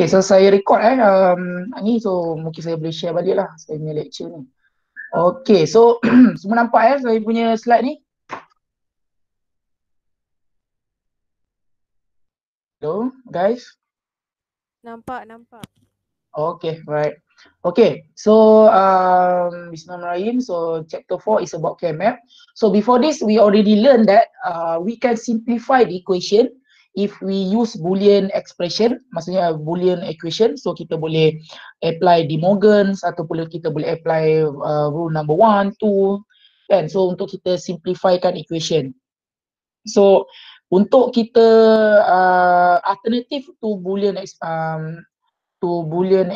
Okay, so saya record ni, so mungkin saya boleh share balik lah saya punya lecture ni. Okay, so semua nampak saya punya slide ni? Hello guys? Nampak. Okay, right. Okay, so Bismillahirrahmanirrahim. So chapter 4 is about K-map. So before this, we already learned that we can simplify the equation if we use Boolean expression, maksudnya Boolean equation. So kita boleh apply De Morgan's ataupun kita boleh apply rule number 1, 2, kan? So untuk kita simplifikan equation. So untuk kita alternative to Boolean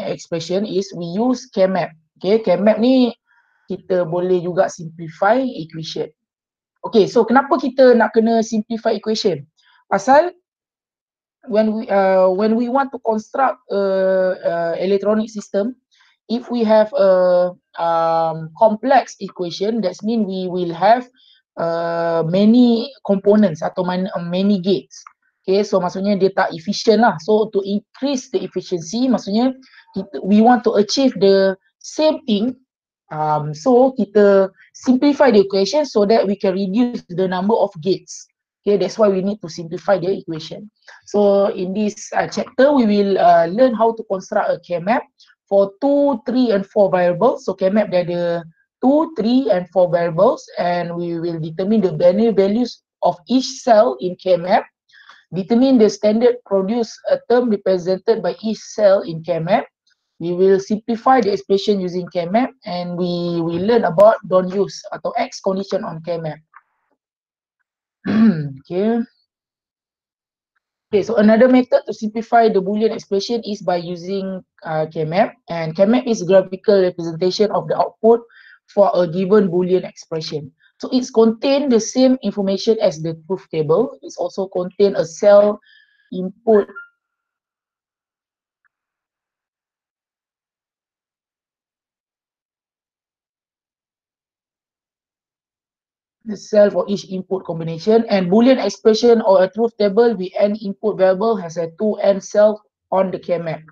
expression is we use K-map. Okay, K-map ni kita boleh juga simplify equation. Okay, so kenapa kita nak kena simplify equation? Pasal when we want to construct a electronic system, if we have a complex equation, that means we will have many components atau many gates. Okay, so maksudnya dia tak efficient lah. So to increase the efficiency, maksudnya we want to achieve the same thing. So kita simplify the equation so that we can reduce the number of gates. Okay, that's why we need to simplify the equation. So in this chapter, we will learn how to construct a K-map for 2, 3, and 4 variables. So K-map dia ada 2, 3, and 4 variables, and we will determine the binary values of each cell in K-map. Determine the standard produce a term represented by each cell in K-map. We will simplify the expression using K-map, and we will learn about don't use atau X condition on K-map. Okay. Okay, so another method to simplify the Boolean expression is by using K-map, and K-map is graphical representation of the output for a given Boolean expression. So it's contain the same information as the truth table. It's also contain a cell input the cell for each input combination, and Boolean expression or a truth table with n input variable has a 2n cell on the K-map.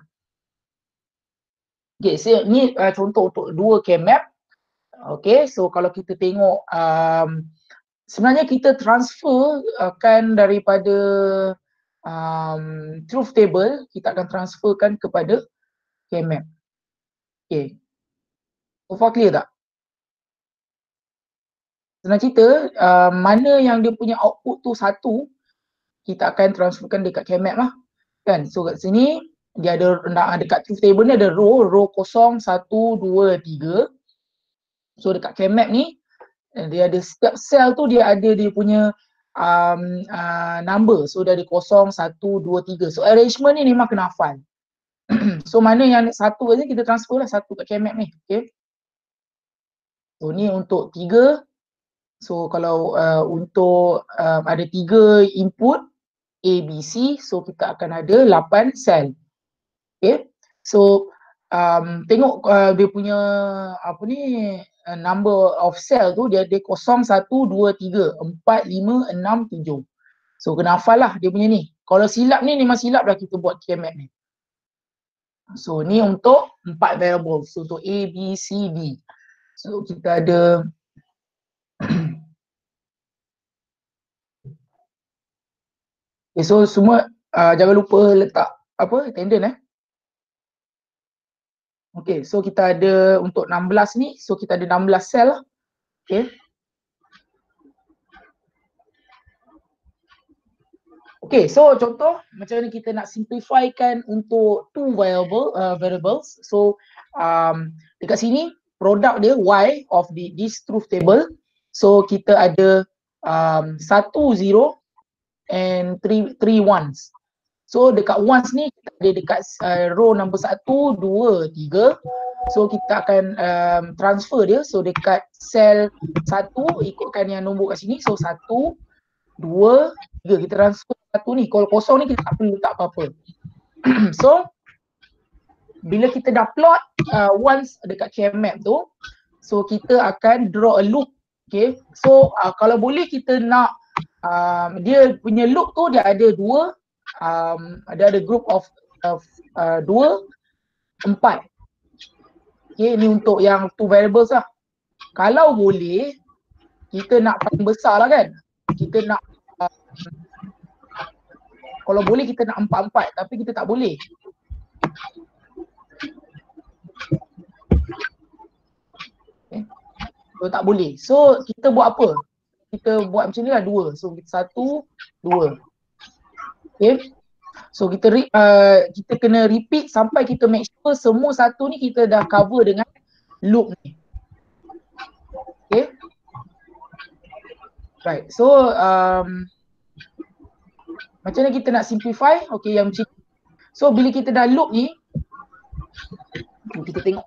Okay, so ni contoh untuk dua K-map. Okay, so kalau kita tengok sebenarnya kita transfer kan daripada truth table, kita akan transferkan kepada K-map. Okay, so far clear tak? Senang cerita, mana yang dia punya output tu satu, kita akan transferkan dekat K-map lah, kan? So kat sini dia ada dekat truth table ni ada row 0, 1, 2, 3. So dekat K-map ni dia ada setiap cell tu dia ada dia punya number. So dia ada 0, 1, 2, 3. So arrangement ni memang kena hafal. So mana yang satu aja kita transfer lah satu kat K-map ni. Okay. So ni untuk 3. So kalau untuk ada 3 input A, B, C, so kita akan ada 8 cell. Okay. So tengok dia punya apa ni number of cell tu dia ada 0, 1, 2, 3, 4, 5, 6, 7. So kena hafal lah dia punya ni. Kalau silap ni memang silap dah kita buat K-map ni. So ni untuk 4 variables. So untuk A, B, C, D. So kita ada okay, so semua jangan lupa letak apa attendance Okay, so kita ada untuk 16 ni, so kita ada 16 sel lah. Okay. Okay, so contoh macam mana kita nak simplifykan untuk 2 variables. So dekat sini produk dia Y of this truth table. So kita ada 1, 0 and 3 ones. So dekat ones ni kita ada dekat row number 1, 2, 3. So kita akan transfer dia. So dekat cell 1 ikutkan yang nombor kat sini. So 1, 2, 3 kita transfer 1 ni. Kalau kosong ni kita tak perlu letak apa-apa. So bila kita dah plot ones dekat K-map tu, so kita akan draw a loop. Okay. So kalau boleh kita nak dia punya loop tu dia ada 2. Ada group of 2, 4. Okay, ni untuk yang 2 variables lah. Kalau boleh, kita nak paling besar lah kan. Kita nak, kalau boleh kita nak 4, tapi kita tak boleh. Okay. So tak boleh. So kita buat apa? Kita buat macam ni lah 2. So 1, 2. Okay. So kita kena repeat sampai kita make sure semua satu ni kita dah cover dengan loop ni. Okay. Right. So macam mana kita nak simplify? Okay, yang macam so bila kita dah loop ni, kita tengok.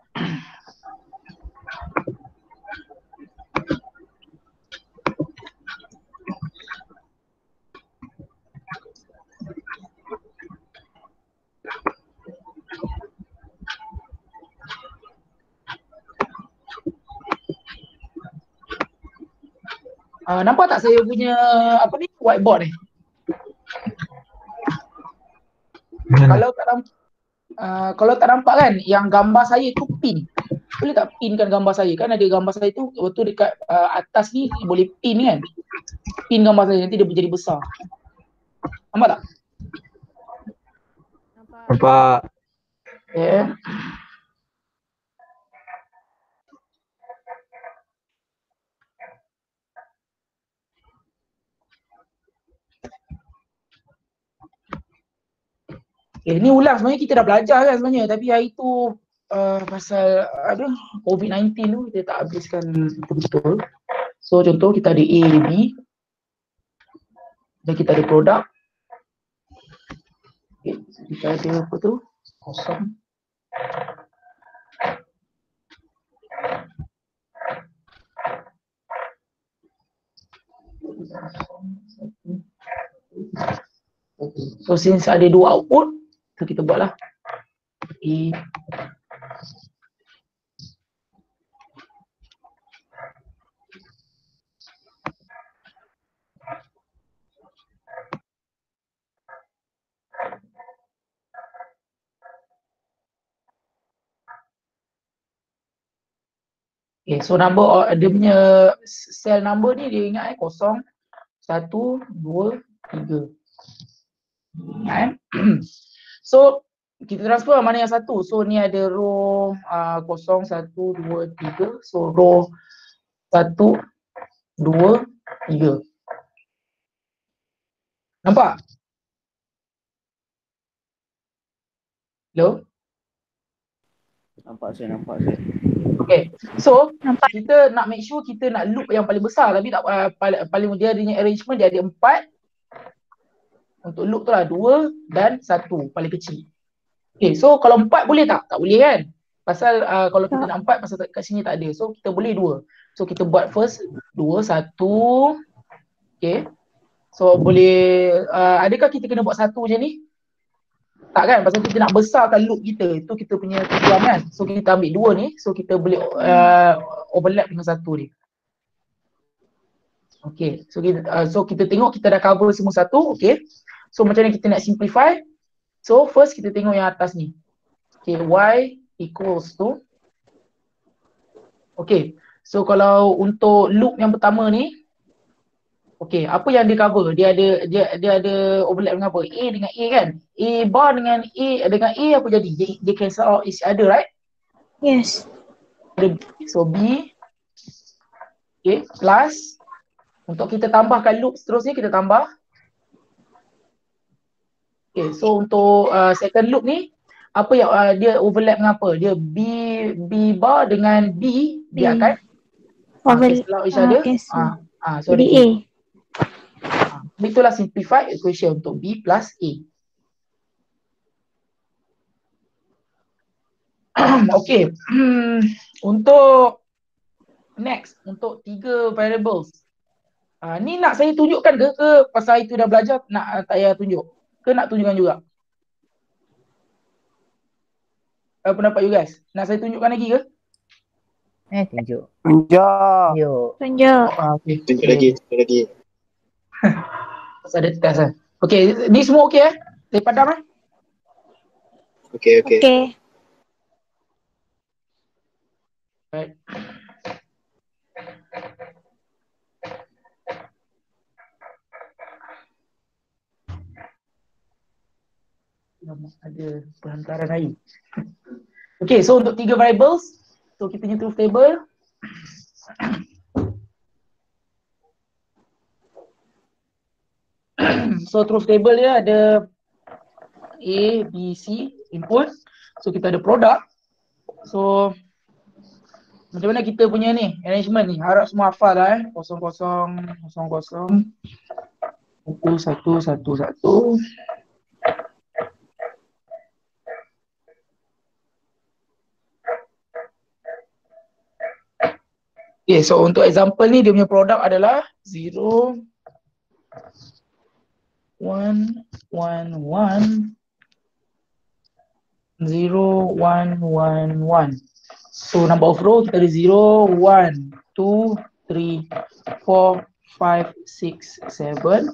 Nampak tak saya punya apa ni whiteboard ni? Kalau tak nampak kan yang gambar saya tu pin. Boleh tak pinkan gambar saya? Kan ada gambar saya tu betul dekat atas ni boleh pin kan? Pin gambar saya nanti dia jadi besar. Nampak tak? Nampak. Yeah. Ni ulang sebenarnya kita dah belajar kan sebenarnya, tapi hari tu pasal COVID-19 tu kita tak habiskan betul-betul. So contoh kita ada A, B dan kita ada produk. Okay, kita ada apa tu? Kosong. So since ada 2 output, so kita buatlah A. Okay, so number dia punya cell number ni dia ingat 0, 1, 2, 3. Ingat So kita transfer mana yang satu. So ni ada row 0, 1, 2, 3. So row 1, 2, 3. Nampak? Hello? Nampak saya. Okay, so kita nak make sure kita nak loop yang paling besar, tapi tak paling dia adanya arrangement dia ada 4. Untuk loop tu lah 2 dan 1 paling kecil. Okay, so kalau 4 boleh tak? Tak boleh kan? Pasal kalau kita nak 4 pasal kat sini tak ada. So kita boleh 2. So kita buat first 2, 1. Okay. So boleh, adakah kita kena buat 1 macam ni? Tak kan? Pasal kita nak besarkan loop kita. Itu kita punya tujuan kan? So kita ambil 2 ni. So kita boleh overlap dengan 1 ni. Okay. So kita tengok kita dah cover semua 1. Okay. So macam mana kita nak simplify? So first kita tengok yang atas ni. Okay, y equals to. Okay, so kalau untuk loop yang pertama ni, okay, apa yang dia cover? Dia ada overlap dengan apa? A dengan A kan? A bar dengan A apa jadi? Dia cancel out each other, right? Yes. So B, okay, plus untuk kita tambahkan loop seterusnya kita tambah. Okay, so untuk second loop ni apa yang dia overlap dengan apa? Dia B bar dengan B dia akan cancel out each other. So jadi A. Itulah simplified equation untuk B plus A. Okay. Untuk next, untuk 3 variables. Ni nak saya tunjukkan ke pasal itu dah belajar nak saya tunjuk? Ke nak tunjukkan juga? Pendapat you guys? Nak saya tunjukkan lagi ke? Tunjuk. Tunjuk. Okay. Tunjuk lagi. Pasal ada test kan? Okay, ni semua okay Saya padam Okay. Okay. Right. Ada perhantaran air. Okay, so untuk 3 variables, so kita punya truth table. So truth table dia ada A, B, C input. So kita ada product. So macam mana kita punya ni arrangement ni? Harap semua hafal lah 00 00 1 1 1 1. Okay, so untuk example ni dia punya produk adalah 0 1 1 1 0 1 1 1. So number of row kita ada 0 1 2 3 4 5 6 7.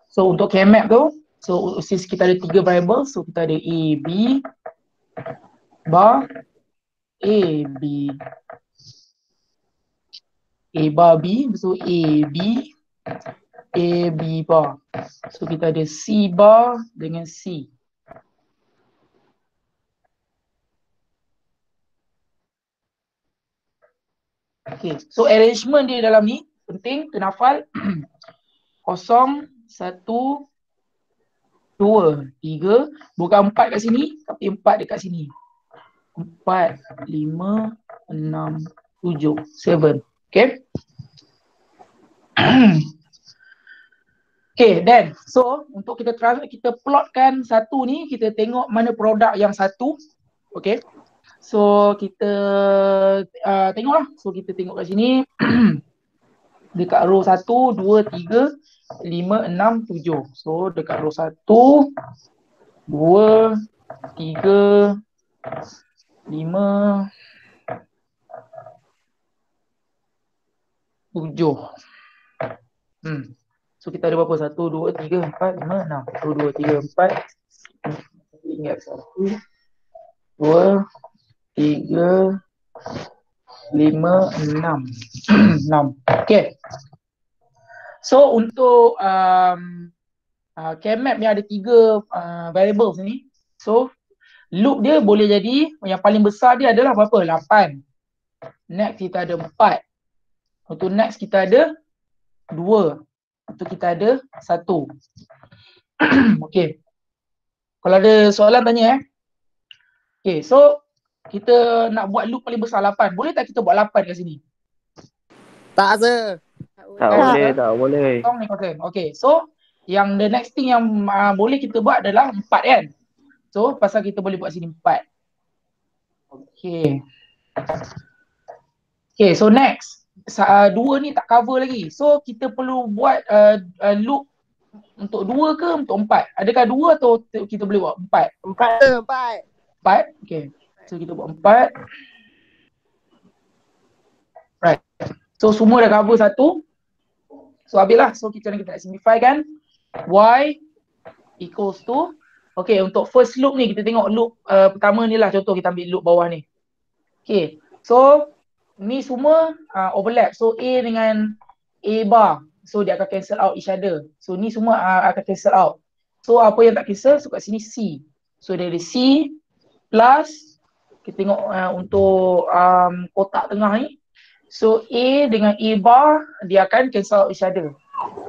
So untuk K-map tu, so since kita ada 3 variable, so kita ada A, B bar A, B A bar B, so A, B bar. So kita ada C bar dengan C. Okay, so arrangement dia dalam ni penting, kena hafal. 0, 1, 2, 3, bukan 4 kat sini, tapi 4 dekat sini. 4, 5, 6, 7, 7. Okay. Okay, then so untuk kita plotkan satu ni, kita tengok mana produk yang satu. Okay, so kita tengoklah. So kita tengok kat sini dekat row 1, 2, 3, 5, 6, 7. So dekat row 1, 2, 3, 5, 7. So kita ada berapa? 1, 2, 3, 4, 5, 6. 1, 2, 3, 4. Ingat 1, 2, 3, 5, 6. 6. Okay. So untuk K-map ni ada 3 variables ni. So loop dia boleh jadi yang paling besar dia adalah berapa? 8. Next kita ada 4. Untuk next kita ada 2. Untuk kita ada 1. Okay. Kalau ada soalan tanya Okay, so kita nak buat loop paling besar 8. Boleh tak kita buat 8 kat sini? Tak, sir. Tak Tak boleh. Tong ni concern. Okay, so yang the next thing yang boleh kita buat adalah 4 kan? So pasal kita boleh buat sini 4. Okay. Okay, so next. 2 ni tak cover lagi. So kita perlu buat loop untuk 2 ke untuk 4? Adakah 2 atau kita boleh buat 4? 4. Okay. So kita buat 4. Right. So semua dah cover 1. So habislah. So kita nak simplify kan. Y equals to. Okay, untuk first loop ni kita tengok loop pertama ni lah. Contoh kita ambil loop bawah ni. Okay. So ni semua overlap. So A dengan A bar. So dia akan cancel out each other. So ni semua akan cancel out. So apa yang tak cancel? So kat sini C. So dari C plus kita tengok untuk kotak tengah ni. So A dengan A bar dia akan cancel out each other.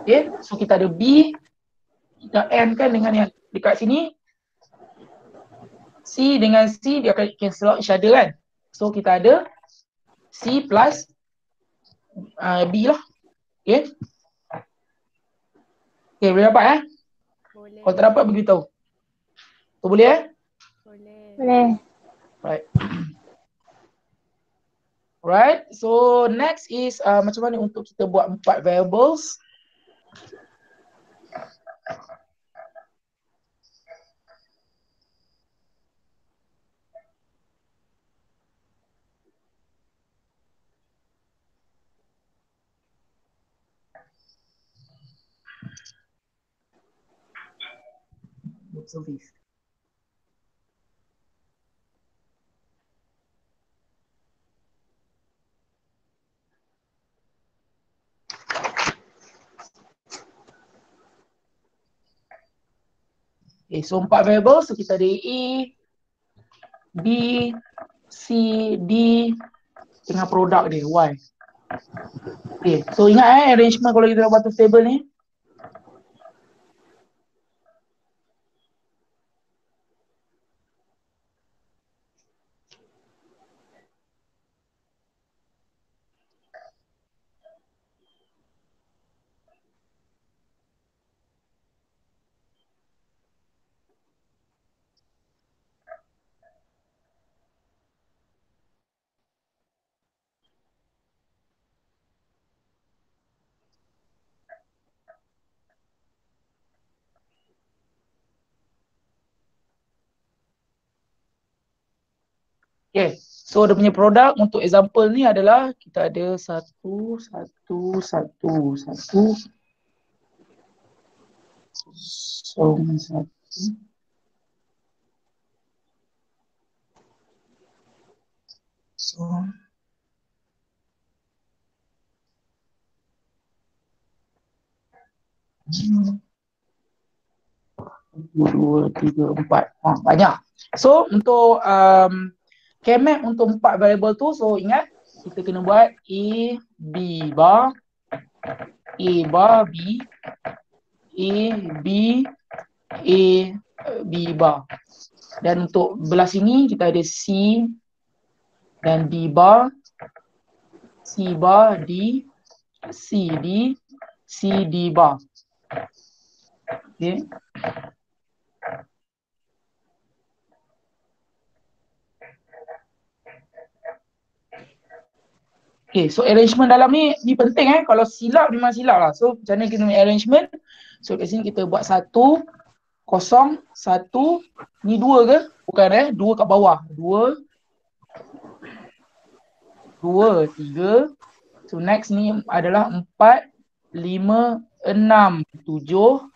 Okay. So kita ada B. Kita N kan dengan yang dekat sini. C dengan C dia akan cancel out each other kan. So kita ada C plus B lah. Okay. Okay, boleh dapat Boleh. Kalau tak dapat beritahu. So boleh Boleh. Boleh. Right. Alright. So next is macam mana untuk kita buat 4 variables. So this. Okay, so 4 variable, so kita ada A, B, C, D dengan produk dia, Y. Okay, so ingat arrangement kalau kita nak buat table ni. Okay, so dia punya produk untuk example ni adalah kita ada 1, 1, 1, 1, 1. So, dua, tiga, empat. Banyak. So, untuk K-map untuk 4 variable tu, so ingat kita kena buat A, B bar, A bar, B, A, B, A, B bar. Dan untuk belah sini kita ada C dan D bar, C bar, D, C, D, C, D bar. Okay. Okay, so arrangement dalam ni penting kalau silap memang silap lah. So macam mana kita punya arrangement? So kat sini kita buat 1, 0, 1. Ni 2 ke? Bukan 2 kat bawah. 2, 2, 3. So next ni adalah 4, 5, 6, 7,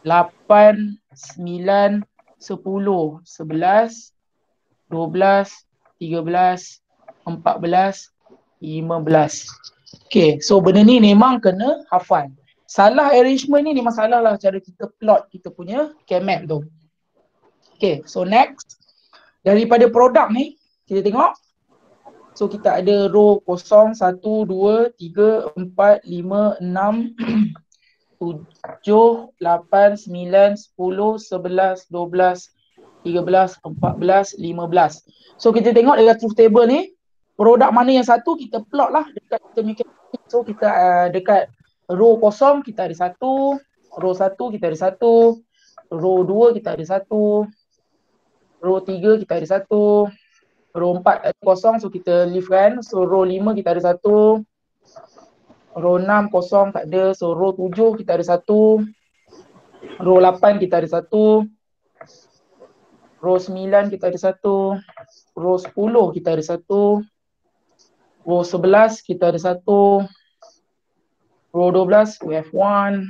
8, 9, 10, 11, 12, 13, 14, 15. Okay, so benda ni memang kena hafal. Salah arrangement ni memang salah lah cara kita plot kita punya K-map tu. Okay, so next. Daripada produk ni, kita tengok. So kita ada row kosong 1, 2, 3, 4, 5, 6, 7, 8, 9, 10, 11, 12, 13, 14, 15. So kita tengok dekat truth table ni, produk mana yang satu kita plot lah dekat kita punya. So kita dekat row kosong kita ada 1, row 1 kita ada 1, row 2 kita ada 1, row 3 kita ada 1, row 4 ada kosong so kita leave kan. So row 5 kita ada 1, row 6 kosong tak ada. So row 7 kita ada 1, row 8 kita ada 1, row 9 kita ada 1, row 10 kita ada 1, row 11 kita ada 1, row 12 we have 1.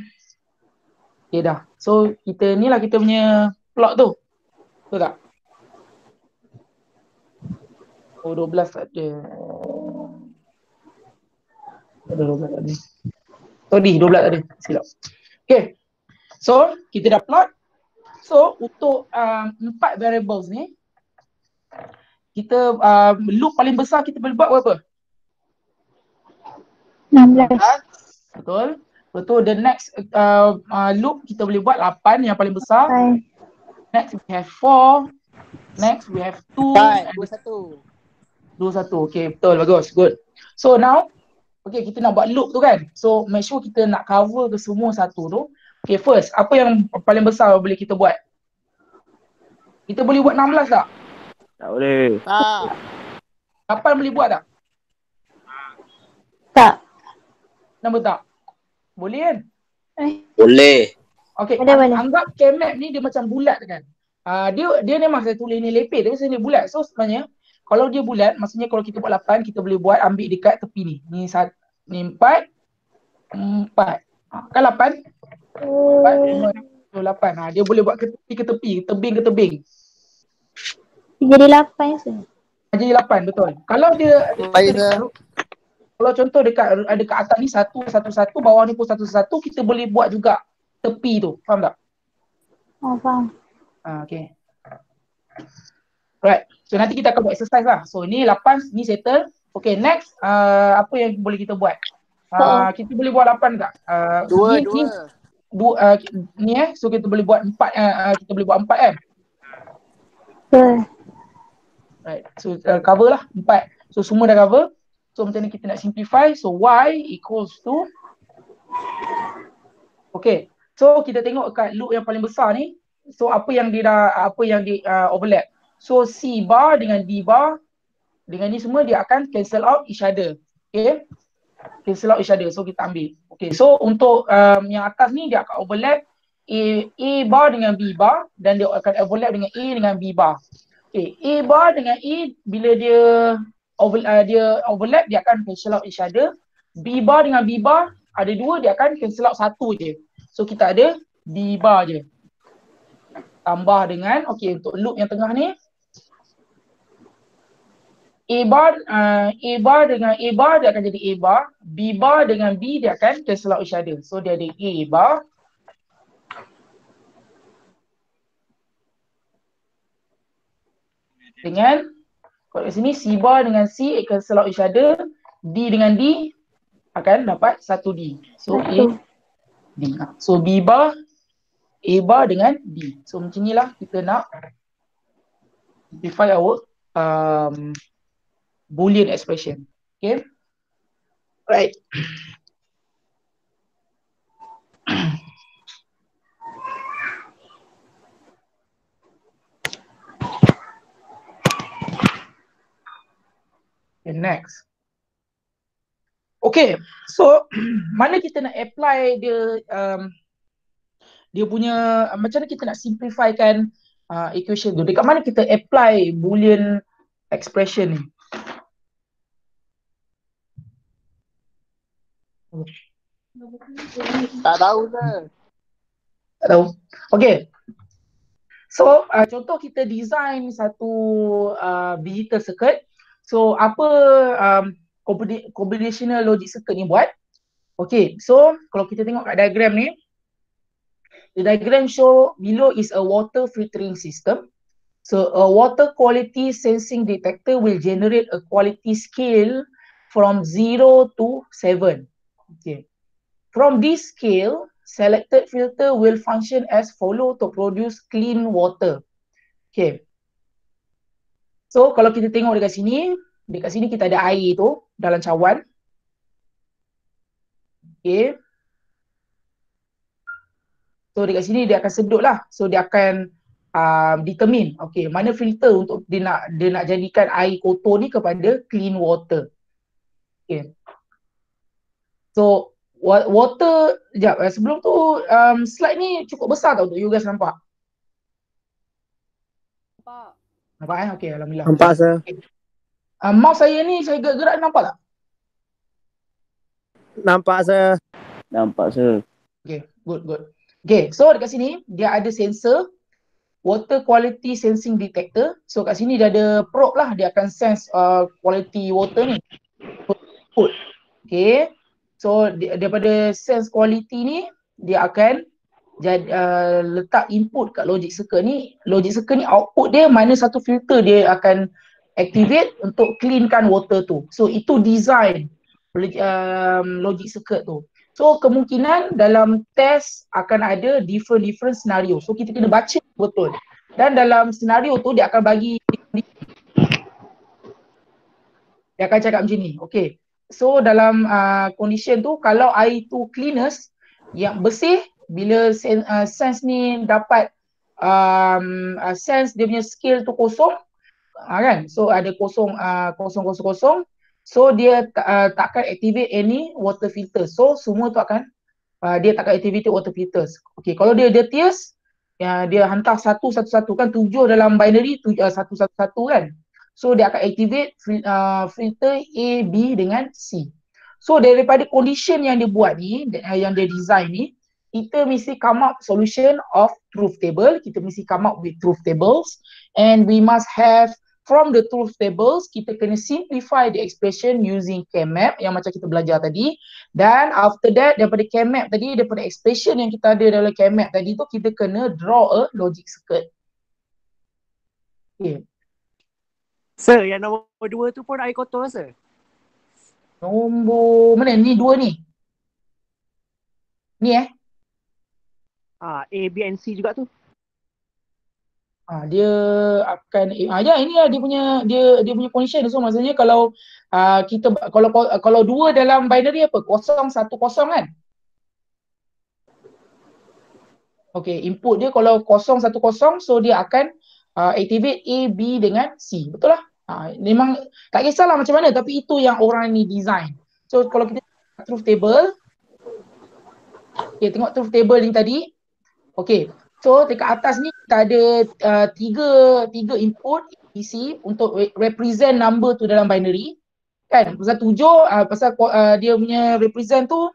Okay dah. So kita ni lah kita punya plot tu. Betul tak? Row 12 tak ada. Ada 12 tak ada. Sorry, 12 tak ada. Silap. Okay. So kita dah plot. So untuk 4 variables ni kita loop paling besar kita boleh buat berapa? 16. Betul. Betul. The next loop kita boleh buat 8 yang paling besar. Bye. Next we have 4. Next we have 2. 21. 21. Okay, betul. Bagus. Good. So now, okay, kita nak buat loop tu kan. So make sure kita nak cover ke semua satu tu. Okay, first, apa yang paling besar boleh kita buat? Kita boleh buat 16 tak? Tak boleh. Tak. 8 boleh buat tak? Tak. Kenapa tak? Boleh kan? Boleh. Okay, Boleh. anggap K-map ni dia macam bulat kan. Dia memang saya tulis ni lepeh tapi saya ni bulat. So sebenarnya kalau dia bulat, maksudnya kalau kita buat 8, kita boleh buat ambil dekat tepi ni. Ni 4, 4. Kan 8? 4, 5, 8. Dia boleh buat ke tepi, tebing ke tebing. Jadi 8 je. Jadi 8, betul. Kalau dia Baik, sir. kalau contoh dekat atas ni 1, 1, 1, bawah ni pun 1, 1, kita boleh buat juga tepi tu. Faham tak? Oh, faham. Okay. Right. So nanti kita akan buat exercise lah. So ni 8 ni settle. Okay, next apa yang boleh kita buat? Kita boleh buat 8 tak? Dua. Ni so kita boleh buat 4 kita boleh buat 4 kan? Betul. Right. So cover lah 4. So semua dah cover. So macam ni kita nak simplify. So y equals to, okay. So kita tengok kat loop yang paling besar ni. So apa yang dia overlap. So C bar dengan D bar dengan ni semua dia akan cancel out each other. Okay. Cancel out each other. So kita ambil. Okay. So untuk yang atas ni dia akan overlap A bar dengan B bar dan dia akan overlap dengan A dengan B bar. Okay. A bar dengan E bila dia overlap dia akan cancel out each other. B bar dengan B bar ada dua dia akan cancel out satu je. So kita ada D bar je. Tambah dengan okay untuk loop yang tengah ni A bar dengan A bar dia akan jadi A bar, B bar dengan B dia akan cancel out each other. So dia ada A bar dengan kalau kat sini C bar dengan C cancel out each other, D dengan D akan dapat 1D. So A D. So B bar A bar dengan D. So macam inilah kita nak simplify our Boolean expression. Okay. Right. Okay, next. Okay, so mana kita nak apply dia punya macam mana kita nak simplifykan equation tu? Dekat mana kita apply Boolean expression ni? Tak tahu ke? Tak tahu. Okay. So contoh kita design satu digital circuit. So apa combinational logic circuit ni buat? Okay. So kalau kita tengok kat diagram ni, the diagram show below is a water filtering system. So a water quality sensing detector will generate a quality scale from 0 to 7. Okay. From this scale, selected filter will function as follow to produce clean water. Okay. So kalau kita tengok dekat sini kita ada air tu dalam cawan. Okay. So dekat sini dia akan sedut lah. So dia akan determine okay, mana filter untuk dia nak jadikan air kotor ni kepada clean water. Okay. So water, sekejap, sebelum tu slide ni cukup besar tak untuk you guys nampak? Nampak Okay, Alhamdulillah. Nampak sir. Okay. Mouse saya ni saya gerak nampak tak? Nampak sir. Nampak sir. Okay, good. Okay, so dekat sini dia ada sensor water quality sensing detector. So kat sini dia ada probe lah, dia akan sense quality water ni. Okay. So daripada sense quality ni dia akan letak input kat logic circuit ni. Logic circuit ni output dia mana satu filter dia akan activate untuk cleankan water tu. So itu design logic circuit tu. So kemungkinan dalam test akan ada different scenario. So kita kena baca betul. Dan dalam senario tu dia akan bagi, dia akan cakap macam ni. Okay. So dalam condition tu kalau air tu cleanest yang bersih, bila sense ni dapat sense dia punya scale tu kosong kan, so ada kosong, so dia takkan activate any water filter. So semua tu akan dia takkan activate water filters. Okay, kalau dia dirtiest dia hantar satu kan, 7 dalam binary 111 kan. So dia akan activate filter A, B dengan C. So daripada condition yang dia buat ni, yang dia design ni, kita mesti come up solution of truth table. Kita mesti come up with truth tables and we must have from the truth tables, kita kena simplify the expression using K-map yang macam kita belajar tadi. Dan after that, daripada K-map tadi, daripada expression yang kita ada dalam K-map tadi tu, kita kena draw a logic circuit. Okay. Sir, yang nombor 2 tu pun air kotor, sir. Nombor mana? Ni 2 ni. Ni A, B and C juga tu. Dia akan ya ini lah dia punya condition. So maksudnya kalau kita kalau 2 dalam binary apa? 0 1 0 kan? Okay, input dia kalau 0 1 0, so dia akan activate A, B dengan C. Betul lah? Memang tak kisahlah macam mana, tapi itu yang orang ni design. So kalau kita truth table, okay, tengok truth table ni tadi. Okay, so dekat atas ni kita ada tiga input ABC untuk represent number tu dalam binary. Kan? Pasal 7, pasal dia punya represent tu,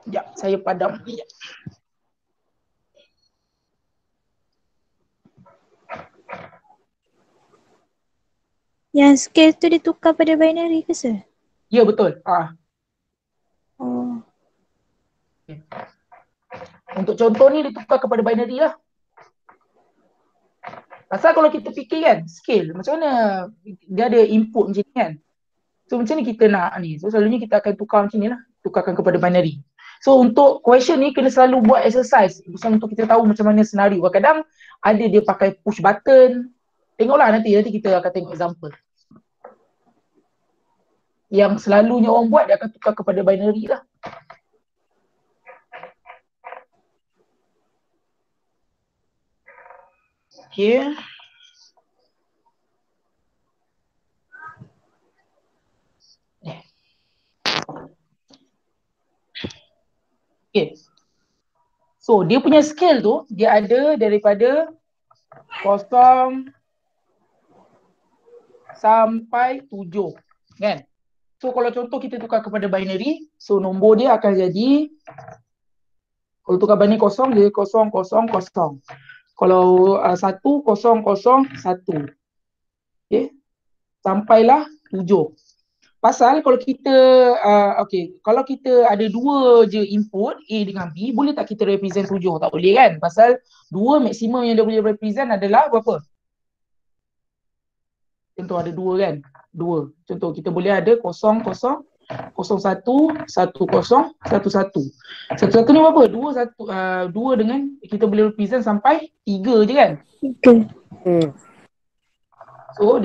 sekejap saya padam. Yang scale tu ditukar pada binary ke sir? Ya betul. Oh. Untuk contoh ni ditukar kepada binary lah. Pasal kalau kita fikir kan, scale macam mana dia ada input macam ni kan. So macam ni kita nak ni. So selalunya kita akan tukar macam ni lah. Tukarkan kepada binary. So untuk question ni kena selalu buat exercise. Untuk kita tahu macam mana senario. Kadang-kadang ada dia pakai push button. Tengoklah nanti kita akan tengok example. Yang selalunya orang buat, dia akan tukar kepada binary lah. Okay. Okay. So dia punya scale tu, dia ada daripada 0 sampai 7 kan. So kalau contoh kita tukar kepada binary, so nombor dia akan jadi, kalau tukar binary 0 dia 0 0 0. Kalau 1 0 0 1. Okay. Sampailah 7. Pasal kalau kita kalau kita ada 2 je input A dengan B, boleh tak kita represent 7? Tak boleh kan? Pasal 2 maksimum yang dia boleh represent adalah berapa? Contoh ada 2 kan? 2. Contoh kita boleh ada 0 0 01 10 11. 11 ni berapa? 2 dengan kita boleh represent sampai 3 je kan? 3. So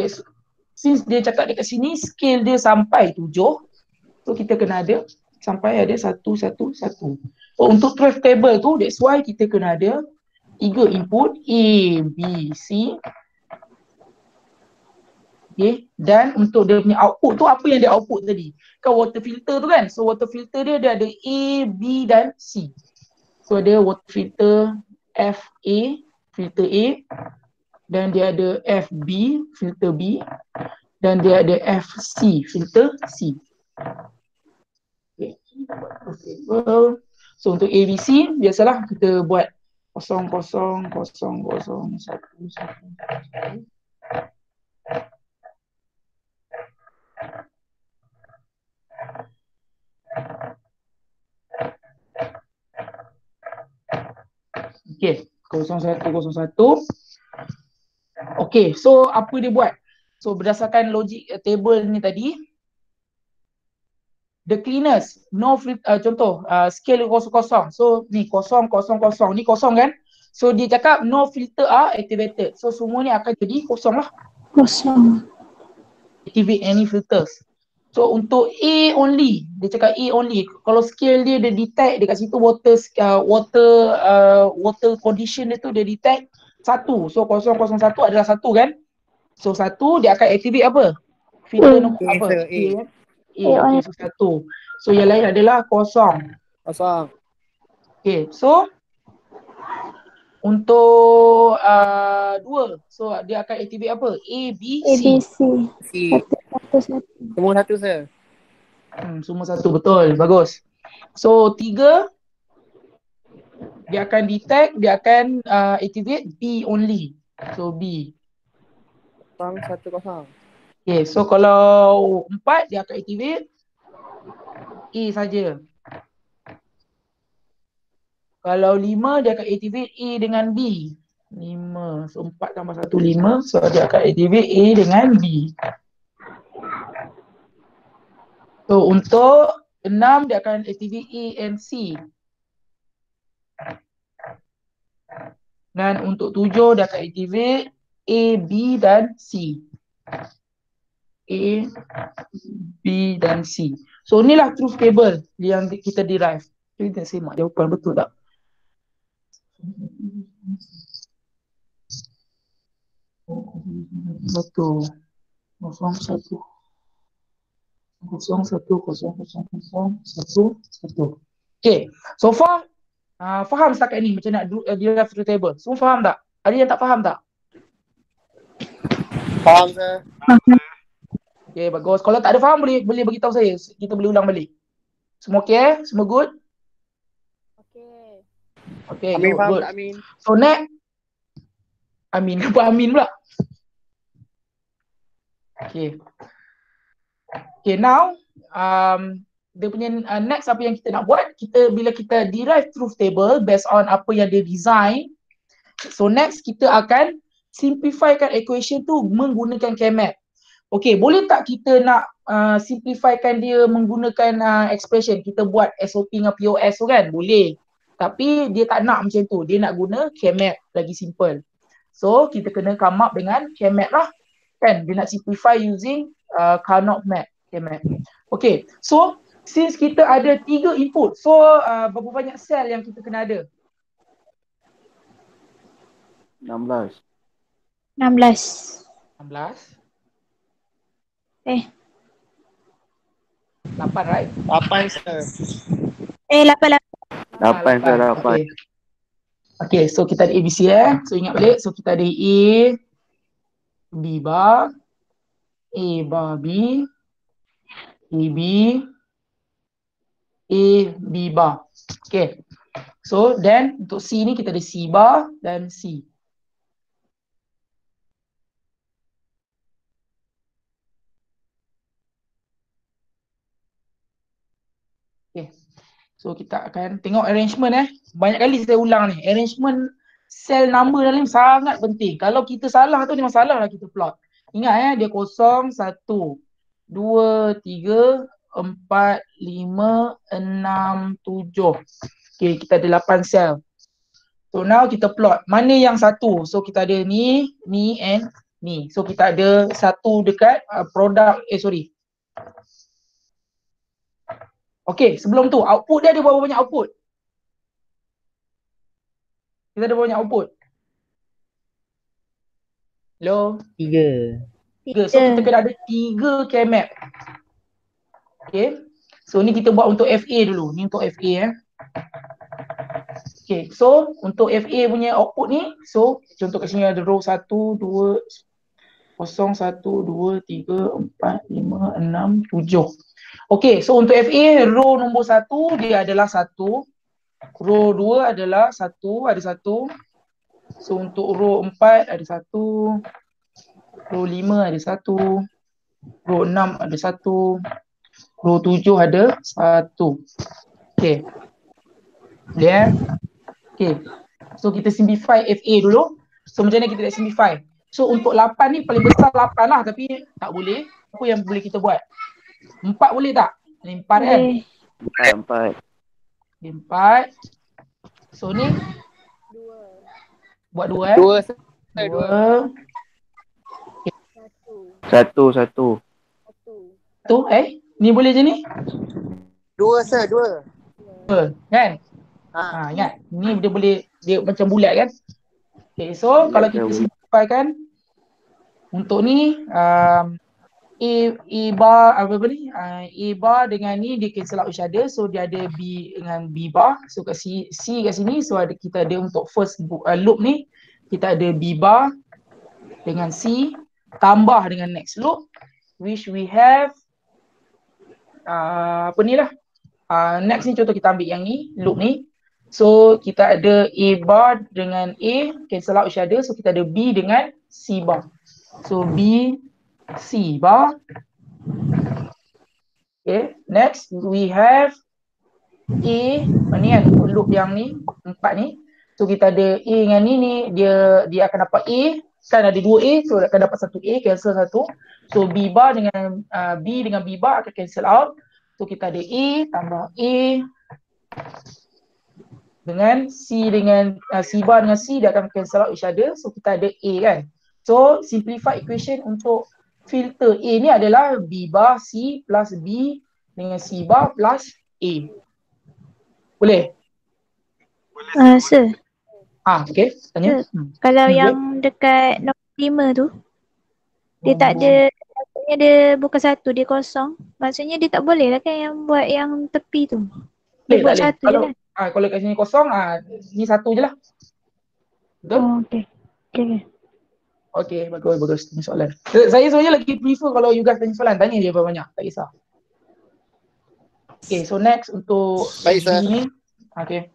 since dia cakap dekat sini scale dia sampai 7, so kita kena ada sampai ada 1 1 1. So untuk truth table tu, that's why kita kena ada 3 input A, B, C. Okay. Dan untuk dia punya output tu, apa yang dia output tadi? Kan water filter tu kan? So water filter dia ada A, B dan C. So ada water filter FA, filter A. Dan dia ada FB, filter B. Dan dia ada FC, filter C. Okay. So untuk ABC, biasalah kita buat 0 0 0 0 1 1. Okay, 01 01. Okay, so apa dia buat? So berdasarkan logic table ni tadi, the cleanest, no contoh scale 0 0. So ni 0 0 0. Ni 0 kan? So dia cakap no filter are activated. So semua ni akan jadi kosong lah. Kosong. Activate any filters. So untuk A only, dia cakap A only. Kalau scale dia detect dekat situ water condition dia tu dia detect 1. So 0 0 1 adalah 1 kan? So 1 dia akan activate apa? Filter nombor apa? A kan? Okay, so 1. So yang lain adalah 0. Okay, so untuk 2, so dia akan activate apa? A, B, C. C. 1 1 1. Semua 1 sir. Semua 1, betul, bagus. So 3, dia akan detect, dia akan activate B only. So B. 010. Okay, so kalau 4 dia akan activate A saja. Kalau 5 dia akan activate A dengan B. 5, so 4 tambah 1, 5. So dia akan activate A dengan B. So untuk 6 dia akan activate A and C. Dan untuk 7 dia akan activate A, B dan C. A, B dan C. So inilah truth table yang kita derive. Kita simak jawapan betul tak? Betul. 01 01 Okay, so far faham setakat ni macam nak derive truth table? Semua faham tak? Ada yang tak faham tak? Faham sir. Okay, bagus. Kalau tak ada faham boleh beritahu saya. Kita boleh ulang balik. Semua okay? Semua good? Okay. Okay, Amin good, faham good. tak Amin? So next. Amin. Apa Amin pula? Okay. Okay, now dia punya next apa yang kita nak buat, bila kita derive truth table based on apa yang dia design, so next kita akan simplifykan equation tu menggunakan KMAP. Okay, boleh tak kita nak simplifykan dia menggunakan expression, kita buat SOP dengan POS tu kan? Boleh. Tapi dia tak nak macam tu, dia nak guna KMAP lagi simple. So kita kena come up dengan KMAP lah. Kan, dia nak simplify using Carnot map, KMAP. Okay, so since kita ada 3 input, so berapa banyak sel yang kita kena ada? 16. 16. 16. 8 right? 8 sir. 8. 8 ke 8. Okay. Okay, so kita ada ABC So ingat balik, so kita ada A, B bar, A bar B, AB, A, B bar. Okay. So then untuk C ni kita ada C bar dan C. Okay. So kita akan tengok arrangement Banyak kali saya ulang ni. Arrangement sel number dalam ni sangat penting. Kalau kita salah tu memang salah lah kita plot. Ingat dia 0, 1, 2, 3, 4, 5, 6, 7. Okay, kita ada 8 sel. So now kita plot. Mana yang satu? So kita ada ni and ni. So kita ada satu dekat produk, Okay, sebelum tu output dia ada berapa banyak output? Kita ada berapa banyak output? Hello? 3. 3. So kita kena ada 3 KMAP. Okay. So ni kita buat untuk FA dulu. Ni untuk FA Okay, so untuk FA punya output ni, so contoh kat sini ada row 1, 2, 0, 1, 2, 3, 4, 5, 6, 7. Okay, so untuk FA, row nombor 1 dia adalah 1. Row 2 adalah 1, ada 1. So untuk row 4 ada 1. Row 5 ada 1. Row 6 ada 1. Row 7 ada 1. Okay. Boleh Okay. So kita simplify FA dulu. So macam mana kita nak simplify? So untuk 8 ni paling besar 8 lah, tapi tak boleh. Apa yang boleh kita buat? 4 boleh tak? 4 kan? 4. 4. So ni 2. buat 2 2 sir. 2. 1. 1. Tu ni boleh je ni? 2 sir, 2. Kan? Ingat. Ni dia boleh, dia macam bulat kan? Okay, so kalau kita simplify kan, untuk ni A bar apa ni? A bar dengan ni dia cancel out each other, so dia ada B dengan B bar. So kat C kat sini, so kita ada untuk first loop ni kita ada B bar dengan C tambah dengan next loop which we have apa ni lah. Next ni contoh kita ambil yang ni, loop ni. So kita ada A bar dengan A cancel out each other, so kita ada B dengan C bar. So B, C bar. Okay, next we have A, ni kan untuk loop yang ni, 4 ni. So kita ada A dengan ni dia akan dapat A, kan ada 2 A, so akan dapat 1 A, cancel 1. So B bar dengan B dengan B bar akan cancel out. So kita ada A tambah A dengan C C bar dengan C dia akan cancel out each other. So kita ada A kan. So simplify equation untuk filter A ni adalah B bar C plus B dengan C bar plus A. Boleh? Sir, Okay, tanya. kalau Hmm, yang dekat nombor 5 tu, dia tak ada, maksudnya dia bukan 1, dia kosong. Maksudnya dia tak boleh lah kan yang buat yang tepi tu. Dia buat tak 1 je boleh. kan? Kalau kat sini kosong, ni 1 je lah. Betul? Oh, okay. Okay. Okay, bagus. Tanya soalan. Saya sebenarnya lagi prefer kalau you guys tanya soalan, tanya je banyak, tak kisah. Okay, so next untuk Baik, FB sir. ni. Okay.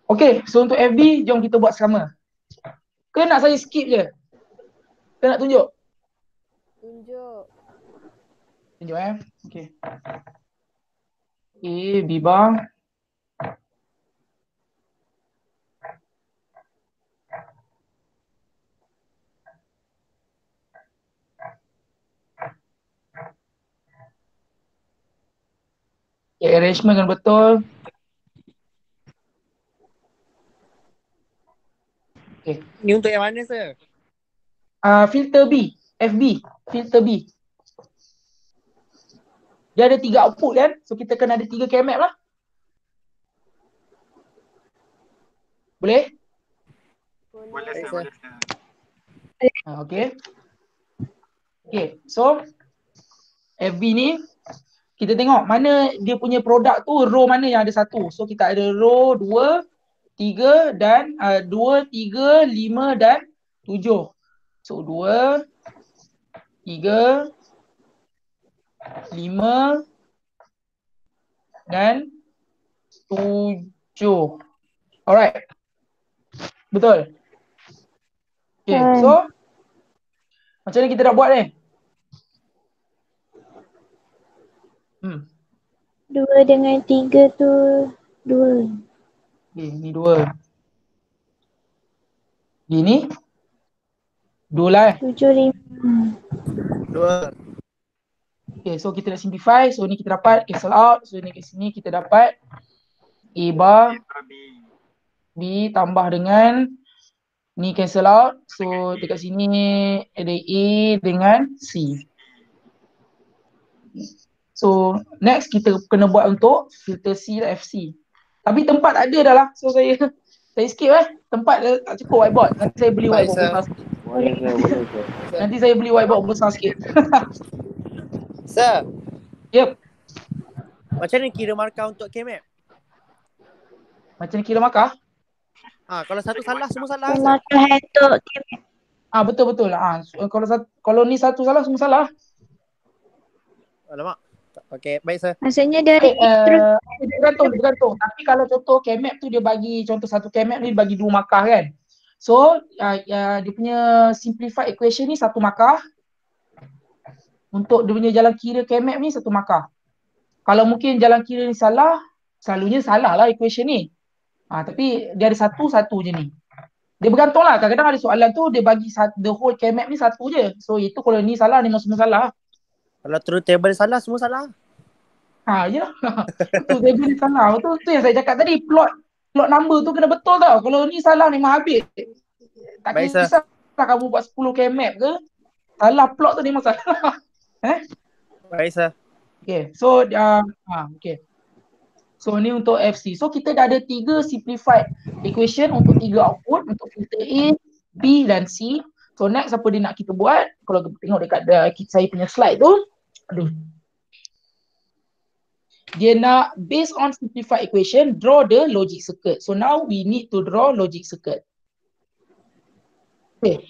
Okay, so untuk FB, jom kita buat sama. Ke nak saya skip je? Ke nak tunjuk? Tunjuk. Tunjuk Okay. Okay, B bar. Okay, arrangement kan betul. Okay. Ni untuk yang mana, sir? Filter B, FB, filter B. Dia ada 3 output kan? So kita kena ada 3 K-map lah. Boleh? Boleh. Sir. Okay. Okay, so FB ni kita tengok mana dia punya produk tu, row mana yang ada 1. So kita ada row 2, 3 dan 2, 3, 5 dan 7. So 2, 3, 5 dan 7. Alright. Betul. Okay, so macam mana kita nak buat ni? 2 dengan 3 tu 2. Okay, ni 2. Ini 2 lah 7, 5. 2. Okay, so kita nak simplify. So ni kita dapat cancel out. So ni kat sini kita dapat A bar B tambah dengan ni cancel out. So dekat sini ada A dengan C. So next kita kena buat untuk filter C dan FC. Tapi tempat ada dah lah. So saya skip Tempat tak cukup whiteboard. Nanti saya beli Baik, whiteboard sir. besar. Boleh, sir. Nanti saya beli whiteboard besar sikit. Sir, Yep. macam mana kira markah untuk K-map? Macam ni kira markah? Kalau satu salah, semua salah, sir. Markah untuk K-map. Betul. Kalau ni satu salah, semua salah. Alamak. Okay, baik, sir. Maksudnya dari terus Bergantung. Tapi kalau contoh K-map tu dia bagi, contoh satu K-map ni bagi 2 markah kan. So dia punya simplified equation ni 1 markah. Untuk dia punya jalan kira K-map ni 1 markah. Kalau mungkin jalan kira ni salah, selalunya salah lah equation ni. Tapi dia ada satu je ni. Dia bergantung lah. Kadang-kadang ada soalan tu dia bagi the whole K-map ni 1 je. So itu kalau ni salah, ni semua salah. Kalau turun table salah, semua salah. Ya. Betul, dia ni salah. Betul tu yang saya cakap tadi. Plot number tu kena betul tau. Kalau ni salah memang habis. Tak Baik, sir. kisah lah kamu buat 10 K-map ke. Salah plot tu memang salah. Baik, sir. Okay. So okay. So ni untuk FC. So kita dah ada 3 simplified equation untuk 3 output untuk filter A, B dan C. So next apa dia nak kita buat? Kalau tengok dekat saya punya slide tu. Dia nak based on simplified equation draw the logic circuit. So now we need to draw logic circuit. Okay.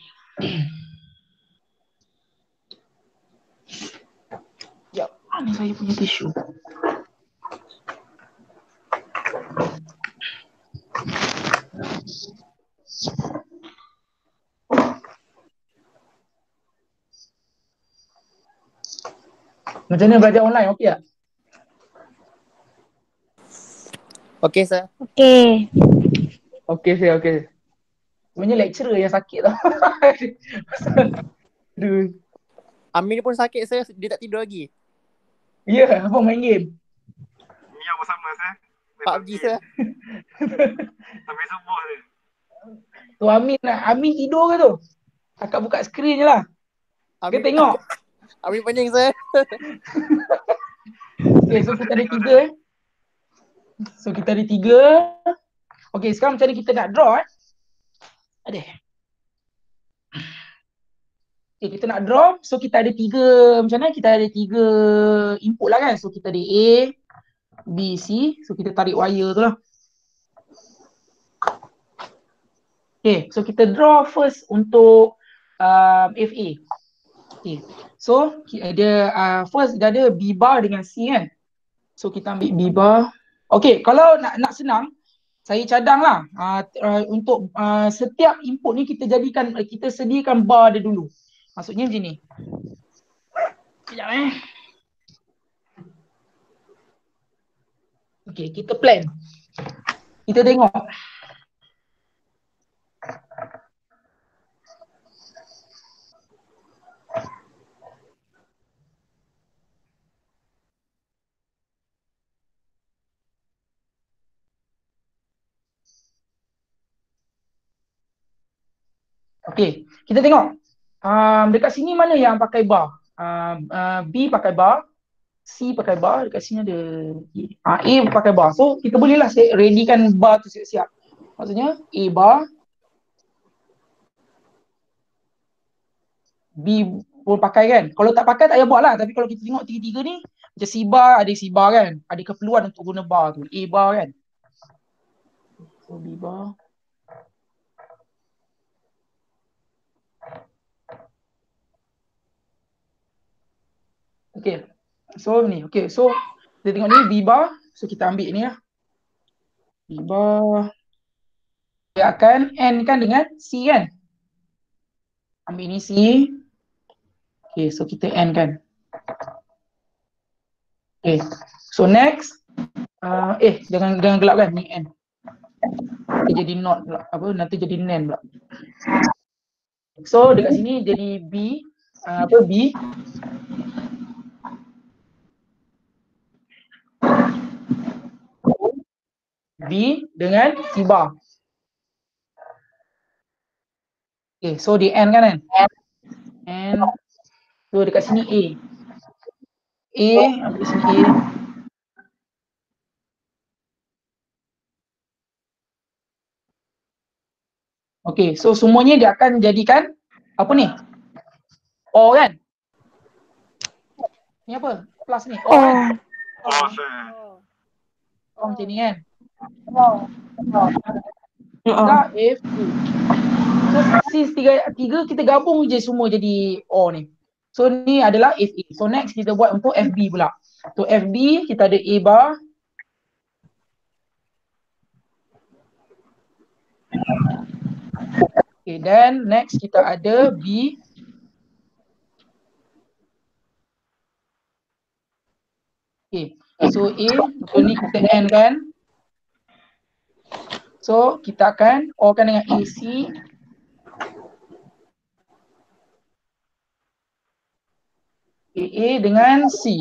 Ya, mana saya punya tisu? Macam mana belajar online? Okey tak? Okey, sir. Okay. Okey saya, okey. Sebenarnya lecturer yang sakit tau. Aduh. Amin pun sakit, sir. Dia tak tidur lagi. Ya, abang main game. Ni apa sama saya? PUBG, sir. Sampai subuh je. Tu Amin tidur ke tu? Akak buka skrin je lah. Dia Amin, tengok. Amin pening, sir. Okay, so kita ada 3 So kita ada 3. Okay, sekarang macam mana kita nak draw Aduh. Okay, kita nak draw. So kita ada 3. Macam mana? Kita ada 3 input lah kan. So kita ada A, B, C. So kita tarik wire tu lah. Okay, so kita draw first untuk FA. Okay, so dia first dia ada B bar dengan C kan. So kita ambil B bar. Okay, kalau nak senang, saya cadang lah untuk setiap input ni kita sediakan bar dia dulu. Maksudnya macam ni. Sekejap Okay, kita plan. Kita tengok. Okay, kita tengok. Dekat sini mana yang pakai bar? B pakai bar, C pakai bar, dekat sini ada A pakai bar. So kita bolehlah readykan bar tu siap-siap. Maksudnya A bar, B pun pakai kan. Kalau tak pakai tak payah buat lah. Tapi kalau kita tengok 3 ni, macam C bar ada C bar kan. Ada keperluan untuk guna bar tu. A bar kan. So B bar. Okay. So ni. Okay. So kita tengok ni B bar. So kita ambil ni lah. B bar. Dia akan N kan dengan C kan. Ambil ni C. Okay. So kita N kan. Okay. So next. Jangan gelap kan. Ni N. Nanti jadi not pula. Nanti jadi NAND pula. So dekat sini jadi B. B. B dengan C bar. Okay, so di N kan? N. So dekat sini A. Ambil sini A. Okay, so semuanya dia akan jadikan apa ni? O kan? Ni apa? Plus ni. O kan? Oh, sir. O macam ni kan? Kita F. So since tiga kita gabung je semua jadi O ni. So ni adalah FA. So next kita buat untuk FB pula. So FB kita ada A bar. Okay, then next kita ada B. Okay, so A, so ni kita N kan. So kita akan O kan dengan AC. AA dengan C.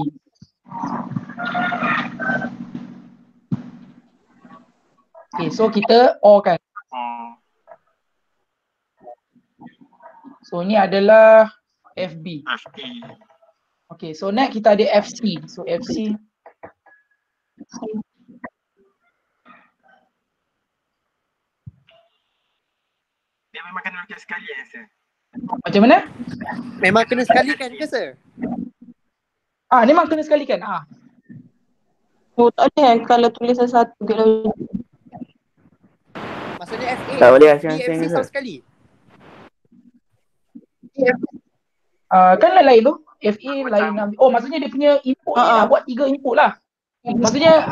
Okay, so kita O kan. So ni adalah FB. FT. Okay, so next kita ada FC. So FC. Dia memang kena lukis sekali sir. Macam mana? Memang kena sekali kan ke, sir? Memang kena sekali kan? Oh, tak boleh kalau tulis satu kalau Maksudnya FA, Tak boleh FB, asing-asing FC ke, sama sir? sekali. Kan lain tu. FA lain. Maksudnya dia punya input ni nak buat 3 input lah. Maksudnya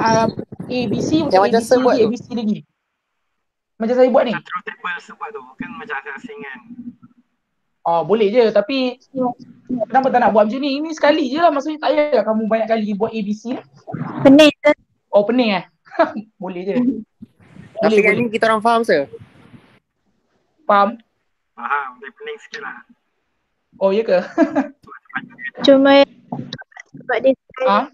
ABC untuk Yang macam ABC saya buat lagi, tu. ABC lagi. Macam saya buat ni. Control table sebab tu kan macam asing-asing kan. Boleh je tapi kenapa tak nak buat macam ni? Ini sekali je lah, maksudnya tak payah kamu banyak kali buat ABC lah. Pening sir. Pening boleh je. Tapi Boleh, yang boleh. ni kita orang faham sir. Faham? Faham, dia pening sikit lah. Ya ke? Cuma sebab dia Ah?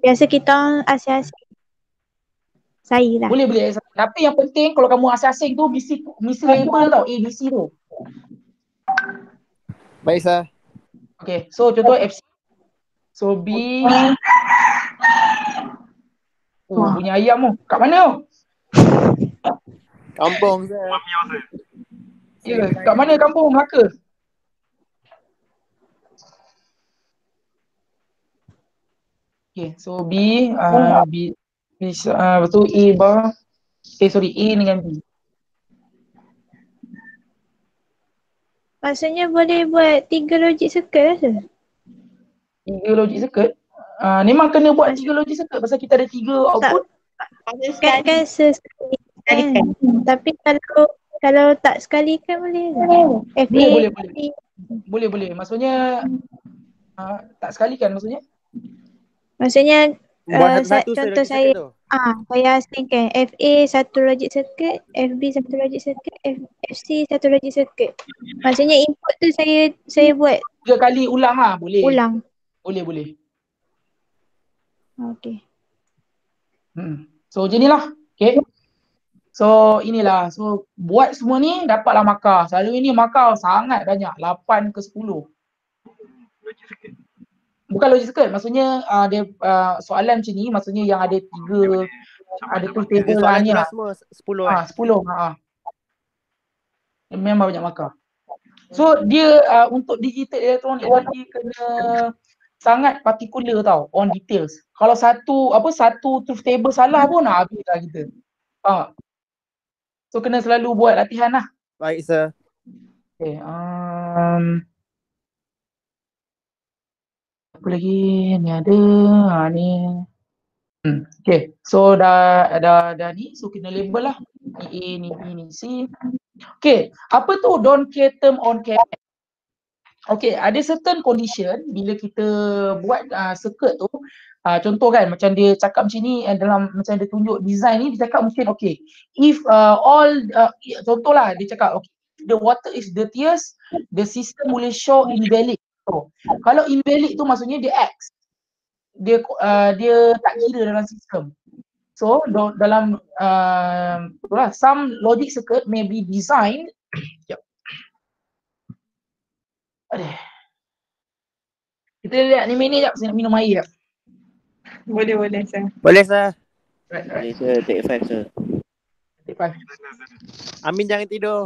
biasa kita orang asing-asing. Saya lah. Boleh. Tapi yang penting kalau kamu asing-asing tu mesti label tau, ABC tu. Baik sir. Okay, so contoh FC. So B. Bunyi ayam tu. Kat mana tu? Kampung sir. Mamiau sir. Ya, kat mana kampung Melaka? Okay, so B, lepas tu A bar. A dengan B. Maksudnya boleh buat 3 logic circle lah sir? 3 logic circuit. Memang kena buat 3 logic circuit pasal kita ada 3 output. Kan sekali kan. Tapi kalau tak sekali kan boleh ke? Boleh. Maksudnya tak sekali kan maksudnya? Maksudnya Buat satu-satu contoh logic saya circuit tu. saya asingkan FA satu logic circuit, FB satu logic circuit, FC satu logic circuit. Maksudnya input tu saya buat 3 kali ulang lah, boleh. ulang. Boleh. Okey. So macam inilah. Okay. So inilah. So buat semua ni dapatlah markah. Selalu ini markah sangat banyak. 8 ke 10. Logik sikit. Bukan logic circuit. Maksudnya dia soalan macam ni. Maksudnya yang ada 3. Ada tu table lah Soalan ni tu dah lah. semua 10 kan? 10. Memang banyak markah. So dia untuk digital electronic dia kena sangat particular tau on details. Kalau satu truth table salah pun habis lah kita. So kena selalu buat latihan lah. Baik sir. Okay, apa lagi ni ada ni. Okay, so dah ni, so kena label lah ni A, ni B, ni C. Okay, apa tu don't care term on care? Okay, ada certain condition bila kita buat circuit tu, contoh kan macam dia cakap macam ni dalam macam dia tunjuk design ni, dia cakap mungkin okay, if contohlah dia cakap okay, the water is dirtiest, the system boleh show invalid. So, kalau invalid tu maksudnya dia X. Dia tak kira dalam sistem. So dalam some logic circuit may be designed. Kita lihat ni minit jap, saya nak minum air jap. Boleh sir. Boleh sir. Right. Boleh sir, take 5 sir. Take 5. Amin jangan tidur.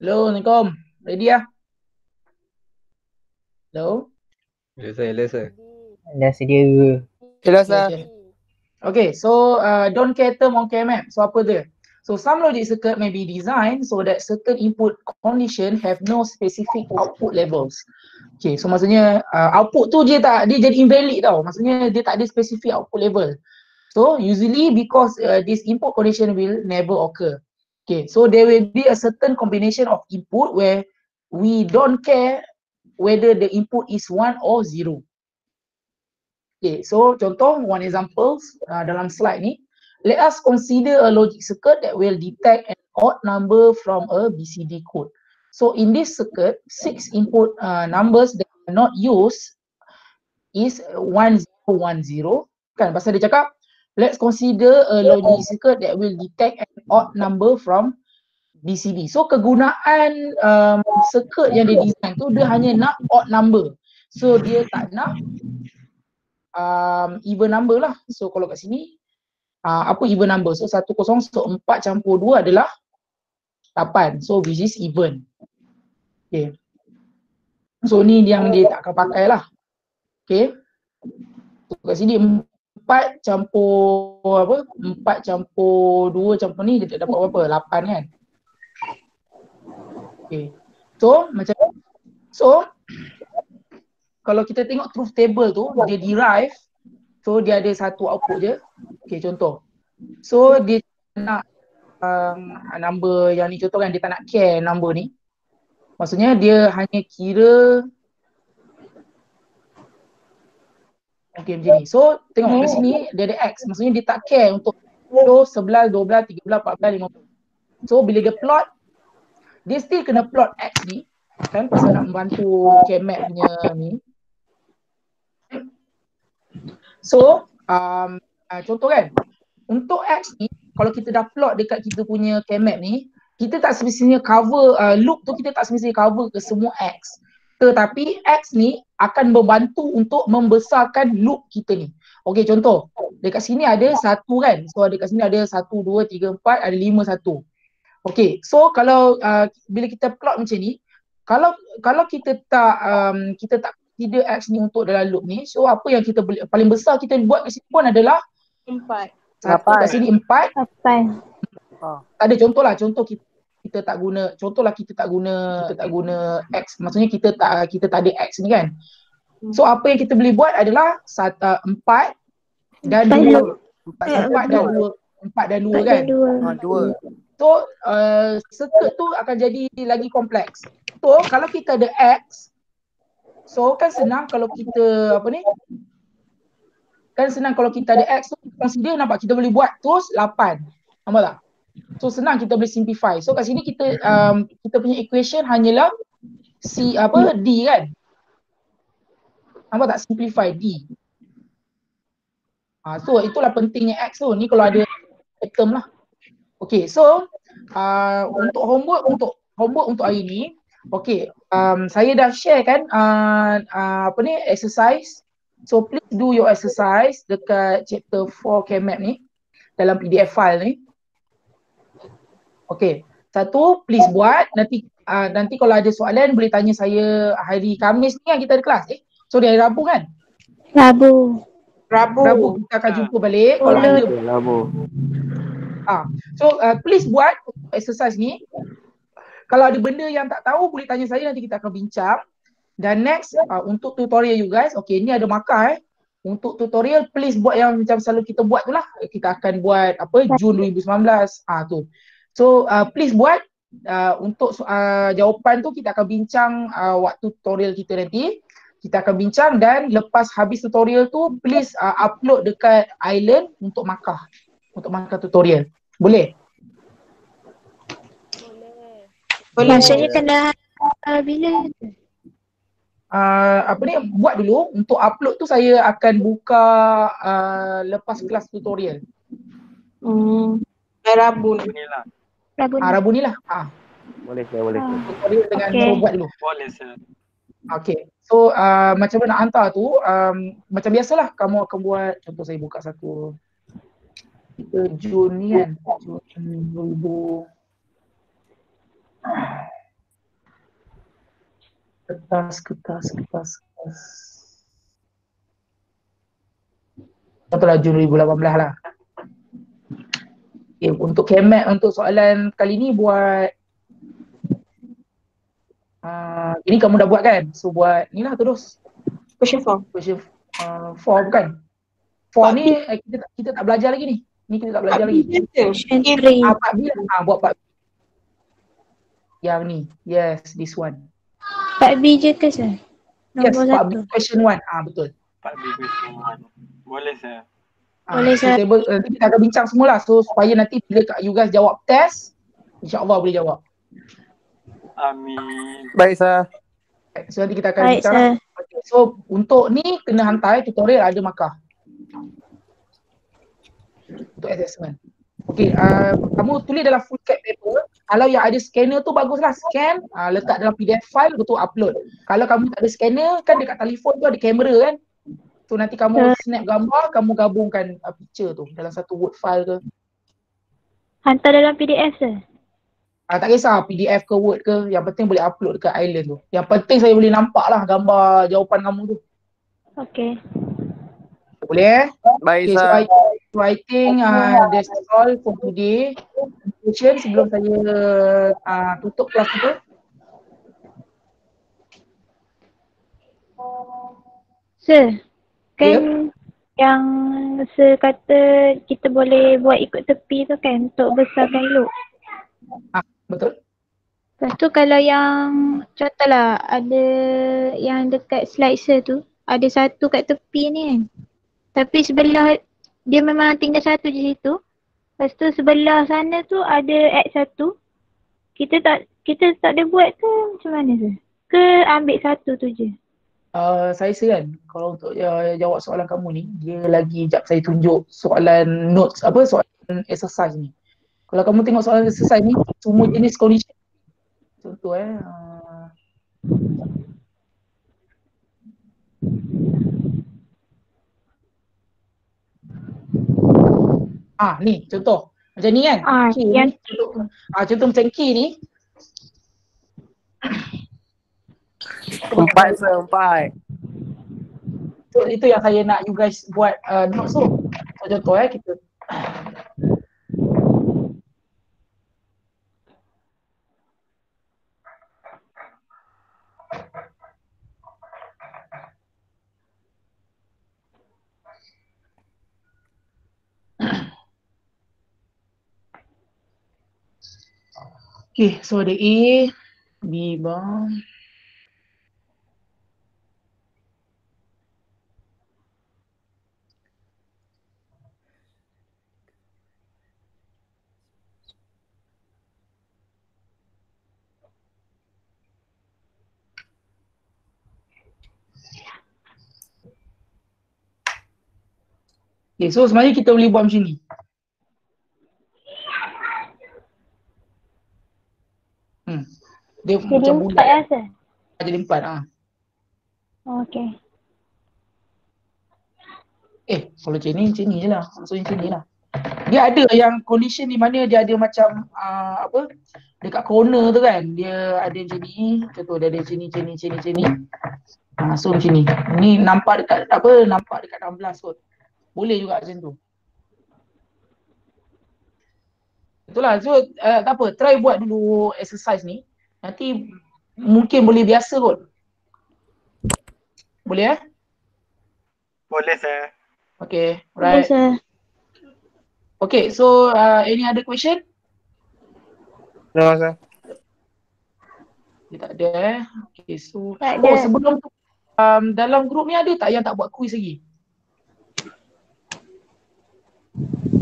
Hello, Assalamualaikum. Ready ya? Hello? Hello sir. Dah sedia. Hello, Okay, sir. okay. Okay, so don't care term on care map. So apa dia? So some logic circuit may be designed so that certain input condition have no specific output levels. Okay, so maksudnya output tu dia jadi invalid tau. Maksudnya dia tak ada specific output level. So usually because this input condition will never occur. Okay, so there will be a certain combination of input where we don't care whether the input is 1 or 0. Okay, so contoh one example dalam slide ni. Let us consider a logic circuit that will detect an odd number from a BCD code. So in this circuit, 6 input numbers that are not used is 1010. Kan pasal dia cakap, let's consider a logic circuit that will detect an odd number from BCD. So kegunaan circuit yang dia design tu dia hanya nak odd number. So dia tak nak even number lah. So kalau kat sini apa even number? So 10, so 4 campur 2 adalah 8. So which is even. Okay. So ni yang dia tak akan pakai lah. Okay. So kat sini 4 campur apa? 4 campur 2 campur ni dia tak dapat berapa? 8 kan? Okay. So macam kalau kita tengok truth table tu dia derive, so dia ada satu output je. Okay, contoh. So dia nak number yang ni contoh kan, dia tak nak care number ni. Maksudnya dia hanya kira okay macam ni. So tengok kat sini dia ada X, maksudnya dia tak care untuk 11, 12, 13, 14, 15. So bila dia plot, dia still kena plot X ni kan, pasal nak membantu KMAP punya ni. So contoh kan, untuk X ni kalau kita dah plot dekat kita punya KMAP ni, kita tak semestinya cover loop tu, kita tak semestinya cover ke semua X. Tetapi X ni akan membantu untuk membesarkan loop kita ni. Okey, contoh dekat sini ada 1 kan. So dekat sini ada 1, 2, 3, 4, ada 5, 1. Okey, so kalau bila kita plot macam ni, kalau kita tak consider X ni untuk dalam loop ni, so apa yang kita boleh paling besar kita buat kat sini pun adalah 4. kat sini 4. 8. Ada contoh lah, contoh kita tak guna, contohlah kita tak guna X, maksudnya kita tak ada X ni kan. So apa yang kita boleh buat adalah 4 dan 2. 4 dan 2 kan. 2. So circuit tu akan jadi lagi kompleks. So kalau kita ada X, so kan senang kalau kita kan senang kalau kita ada X tu consider, nampak kita boleh buat terus 8. Nampak tak? So senang kita boleh simplify. So kat sini kita punya equation hanyalah D kan. Nampak tak? Simplify D. So itulah pentingnya X tu. Ni kalau ada term lah. Okay, so untuk homework untuk hari ni, okay, saya dah share kan exercise. So please do your exercise dekat chapter 4 KMAP ni dalam PDF file ni. Okay, satu please buat, nanti kalau ada soalan boleh tanya saya hari Khamis ni kan kita ada kelas. Sorry, hari Rabu kan? Rabu. Rabu kita akan jumpa balik. Kalau ada so please buat exercise ni. Kalau ada benda yang tak tahu boleh tanya saya, nanti kita akan bincang. Dan next untuk tutorial you guys, okay ni ada markah untuk tutorial please buat yang macam selalu kita buat tu lah. Kita akan buat Jun 2019 tu. So please buat untuk jawapan tu kita akan bincang waktu tutorial kita nanti. Kita akan bincang dan lepas habis tutorial tu please upload dekat Island untuk markah tutorial. Boleh? Boleh. Maksudnya kena bila tu? Buat dulu. Untuk upload tu saya akan buka lepas kelas tutorial. Rabu ni. Rabu ni lah. Boleh saya boleh. Tutorial dengan buat dulu. Boleh sir. Okay. So macam mana nak hantar tu, macam biasalah kamu akan buat, contoh saya buka satu kita Jun ni kan, Jun 2000 Kertas. Contohlah Jun 2018 lah. Okay, untuk KMAT untuk soalan kali ni buat ini kamu dah buat kan? So buat ni lah terus. Question 4. Question 4 bukan? 4 ni kita tak belajar lagi ni. Ni kita tak belajar lagi. Question 3. Part B lah. Buat part B. Yang ni. Yes, this one. Part B je ke sir? Yes, Nombor part B 1. question 1. Betul. Part B question 1. Boleh saya? Boleh, so sir. nanti kita akan bincang semualah. So supaya nanti bila you guys jawab test, InsyaAllah boleh jawab. Amin. Baik, sir. So nanti kita akan Baik, bincang. sir. Okay, so untuk ni kena hantar tutorial ada markah. Untuk assessment. Okay, kamu tulis dalam full cap paper. Kalau yang ada scanner tu baguslah scan, letak dalam PDF file, betul upload. Kalau kamu tak ada scanner, kan dekat telefon tu ada kamera kan. So nanti kamu snap gambar, kamu gabungkan picture tu dalam satu Word file ke. Hantar dalam PDF sir? Tak kisah PDF ke Word ke, yang penting boleh upload dekat Island tu. Yang penting saya boleh nampak lah gambar jawapan kamu tu. Okay. Boleh Baik, Okay, sir. so I think that's all for today. Question sebelum saya tutup kelas kita. Sir, kan yang sir kata kita boleh buat ikut tepi tu kan untuk besarkan loop. Betul. Lepas tu kalau yang contohlah ada yang dekat slide sir tu ada satu kat tepi ni kan. Tapi sebelah dia memang tinggal satu je situ. Lepas tu sebelah sana tu ada X satu. Kita tak ada buat ke macam mana sir? Ke ambil satu tu je? Saya kan kalau untuk jawab soalan kamu ni, dia lagi jap saya tunjuk soalan notes soalan exercise ni. Kalau kamu tengok soalan exercise ni, semua jenis condition. Contoh ni contoh. Macam ni kan? Yang contoh macam K ni. 4, sir. 4. So, itu yang saya nak you guys buat notes tu. So, contoh kita. Okay, so ada A, B bar. Okay, so sebenarnya kita boleh buat macam ni. Dia jadi macam 4 bulat. lah sir? Jadi 4. Okay. Kalau macam ni je lah. Maksudnya macam ni lah. Dia ada yang condition di mana dia ada macam dekat corner tu kan. Dia ada macam ni. Contoh dia ada macam ni. So macam ni. Ni nampak dekat nampak dekat 16 kot. Boleh juga macam tu. Betul lah. So tak apa. Try buat dulu exercise ni. Nanti mungkin boleh biasa kot. Boleh Boleh saya. Okay. Boleh Right. sir. Okay. So any other question? No, sir. Dia tak ada Okay. So Tak ada. sebelum tu dalam grup ni ada tak yang tak buat quiz lagi?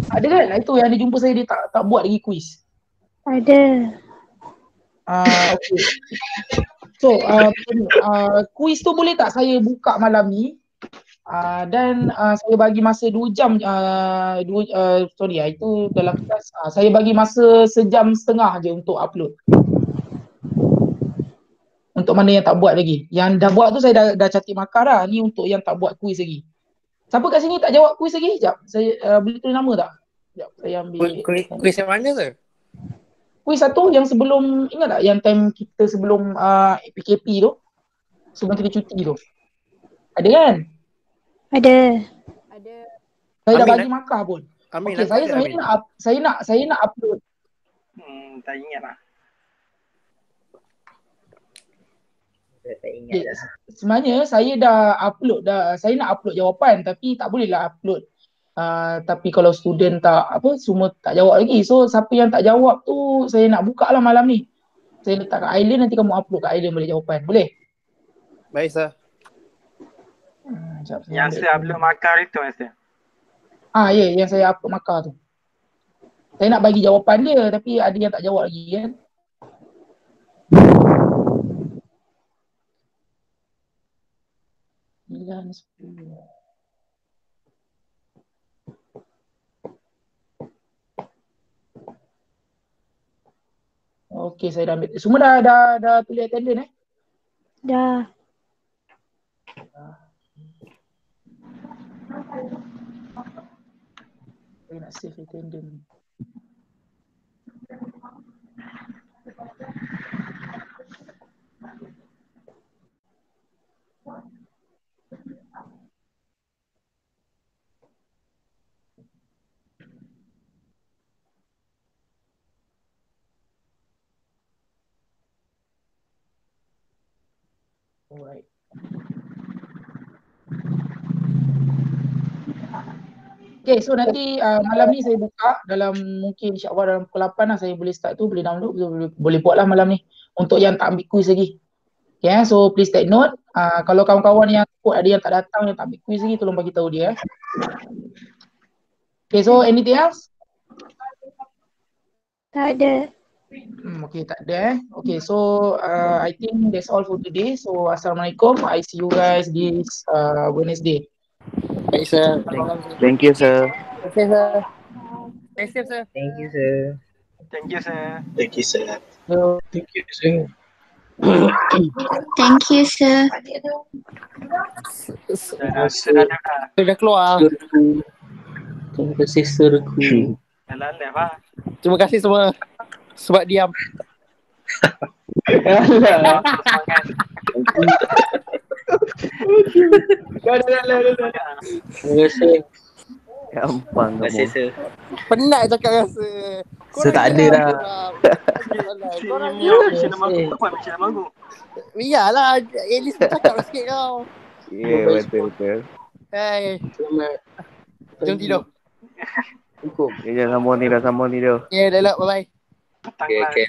Ada kan? Itu yang dia jumpa saya dia tak buat lagi quiz. Ada. Okay. So quiz tu boleh tak saya buka malam ni dan saya bagi masa 2 jam itu dalam kelas saya bagi masa 1.5 jam je untuk upload. Untuk mana yang tak buat lagi. Yang dah buat tu saya dah catat markah dah. Ni untuk yang tak buat quiz lagi. Siapa kat sini tak jawab quiz lagi? Sekejap. Saya boleh tulis nama tak? Sekejap. Saya ambil. Kuis yang mana, sir? Quiz satu yang sebelum, ingat tak yang time kita sebelum PKP tu? sebelum kita cuti tu? Ada kan? Ada. Ada. Saya dah Amin, bagi markah pun. Amin, Okey, nampak saya je, sebenarnya Amin. saya nak upload. Tak ingat lah. Tak ingat Okay, dah. sebenarnya saya dah upload dah. Saya nak upload jawapan tapi tak boleh lah upload. Tapi kalau student tak semua tak jawab lagi. So siapa yang tak jawab tu saya nak buka lah malam ni. Saya letak kat Island, nanti kamu upload kat Island balik jawapan. Boleh? Baik, sir. Sekejap, saya Yang ambil saya upload markah itu Master. ya, yang saya upload markah tu. Saya nak bagi jawapan dia tapi ada yang tak jawab lagi kan. Sembilan, 10. Okey, saya dah ambil. Semua dah tulis attendance Dah. Saya nak save attendance. Alright. Okay, so nanti malam ni saya buka dalam mungkin insyaAllah dalam pukul 8 lah saya boleh start tu, boleh download, boleh buat lah malam ni untuk yang tak ambil quiz lagi. Okay, so please take note. Kalau kawan-kawan yang takut ada yang tak datang, yang tak ambil quiz lagi, tolong bagi tahu dia. Okay, so anything else? Tak ada. Okay, tak ada. Okay, so I think that's all for today. So Assalamualaikum. I see you guys this Wednesday. Baik, sir. Thank you, sir. Okay, sir. Stay safe, sir. Thank you, sir. Thank you, sir. Thank you, sir. So, Thank you, sir. Thank you, sir. Sudah keluar. Sirku. Terima kasih, sirku. Dah left lah. Terima kasih semua sebab diam. Alah. Terima kasih. Gampang Terima kasih, kamu. sir. Penat cakap rasa. Sir tak ada dah. Korang Ni official nama aku. Apa official nama aku? Biarlah, at least cakap sikit kau. Ya, betul. Hai, Selamat. jom tidur. Cukup. Dah sambung ni dah. Ya, dah lah, bye-bye. Petang Okay, lah. okay.